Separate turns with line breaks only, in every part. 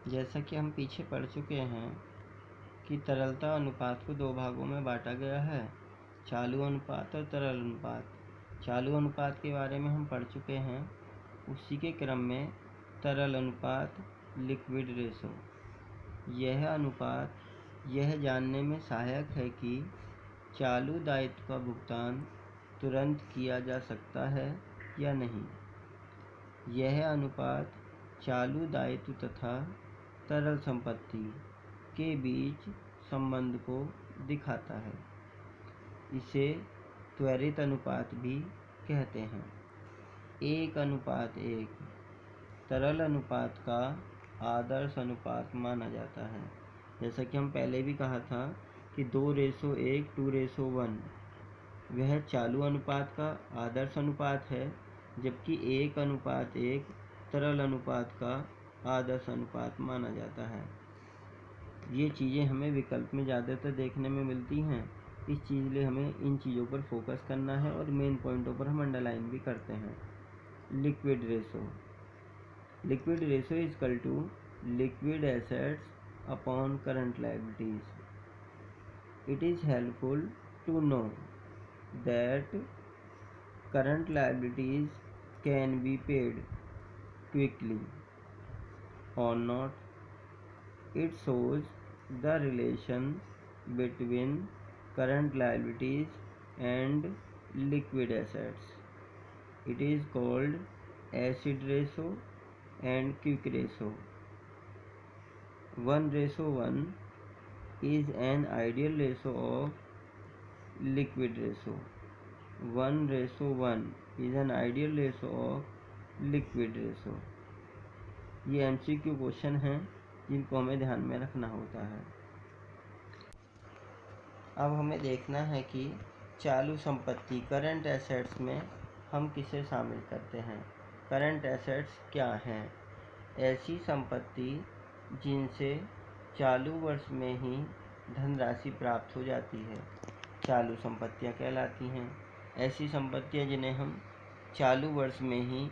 जैसा कि हम पीछे पढ़ चुके हैं कि तरलता अनुपात को 2 भागों में बांटा गया है, चालू अनुपात और तरल अनुपात। चालू अनुपात के बारे में हम पढ़ चुके हैं। उसी के क्रम में तरल अनुपात, लिक्विड रेशो। यह अनुपात यह जानने में सहायक है कि चालू दायित्व का भुगतान तुरंत किया जा सकता है या नहीं। यह अनुपात चालू दायित्व तथा तरल संपत्ति के बीच संबंध को दिखाता है। इसे त्वरित अनुपात भी कहते हैं। 1:1 तरल अनुपात का आदर्श अनुपात माना जाता है। जैसा कि हम पहले भी कहा था कि 2:1, 2:1 वह चालू अनुपात का आदर्श अनुपात है, जबकि 1:1 तरल अनुपात का आदर्श अनुपात माना जाता है। ये चीज़ें हमें विकल्प में ज़्यादातर देखने में मिलती हैं। इस चीज़ लिए हमें इन चीज़ों पर फोकस करना है और मेन पॉइंटों पर हम अंडरलाइन भी करते हैं। Liquid ratio. Liquid ratio is equal to liquid assets upon current liabilities. It is helpful to know that current liabilities can be paid quickly or not. It shows the relation between current liabilities and liquid assets. It is called acid ratio and quick ratio. 1:1 is an ideal ratio of liquid ratio. 1:1 is an ideal ratio of liquid ratio. ये MCQ question हैं जिनको हमें ध्यान में रखना होता है। अब हमें देखना है कि चालू संपत्ति करंट एसेट्स में हम किसे शामिल करते हैं। करंट एसेट्स क्या हैं? ऐसी संपत्ति जिनसे चालू वर्ष में ही धनराशि प्राप्त हो जाती है, चालू संपत्तियां कहलाती हैं। ऐसी संपत्तियां जिन्हें हम चालू वर्ष में ही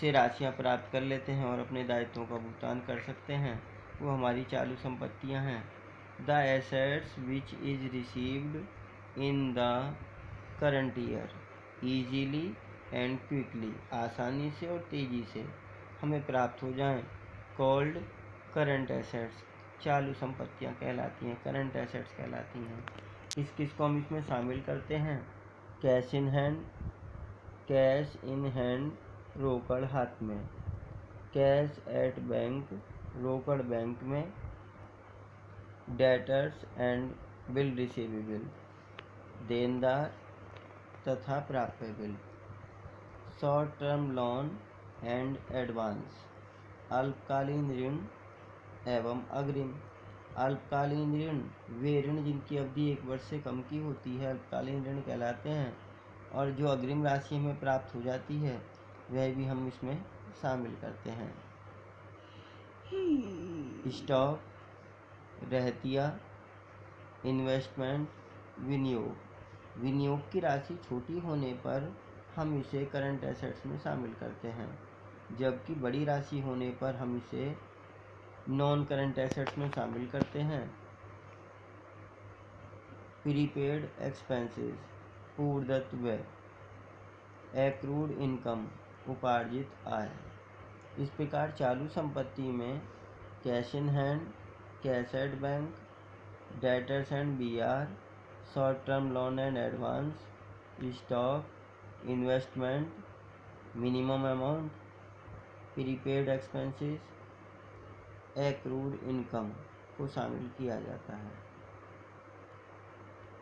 से राशियां प्राप्त कर लेते हैं और अपने दायित्वों का भुगतान कर सकते हैं, वो हमारी चालू संपत्तियां हैं। The assets which is received in the current year easily and quickly, आसानी से और तेज़ी से हमें प्राप्त हो जाएं, कॉल्ड करंट एसेट्स, चालू संपत्तियां कहलाती हैं, करंट एसेट्स कहलाती हैं। किस किस को हम इसमें शामिल करते हैं? Cash in hand, cash in hand रोकड़ हाथ में, कैश एट बैंक रोकड़ बैंक में, डेटर्स एंड बिल रिसीवेबल देनदार तथा प्राप्य bill, short term loan and advance, अल्पकालीन ऋण एवं अग्रिम। अल्पकालीन ऋण वे ऋण जिनकी अवधि 1 वर्ष से कम की होती है अल्पकालीन ऋण कहलाते हैं, और जो अग्रिम राशि हमें प्राप्त हो जाती है वह भी हम इसमें शामिल करते हैं। स्टॉक, रहतिया, इन्वेस्टमेंट, विनियोग। विनियोग की राशि छोटी होने पर हम इसे करंट एसेट्स में शामिल करते हैं, जबकि बड़ी राशि होने पर हम इसे नॉन करंट एसेट्स में शामिल करते हैं। प्रीपेड एक्सपेंसेस, पूर्वदत्त व्यय, एक्रूड इनकम, उपार्जित आय। इस प्रकार चालू संपत्ति में cash in hand, cash at bank, debtors and BR, short term loan and advance, stock, investment, minimum amount, prepaid expenses, accrued income को शामिल किया जाता है।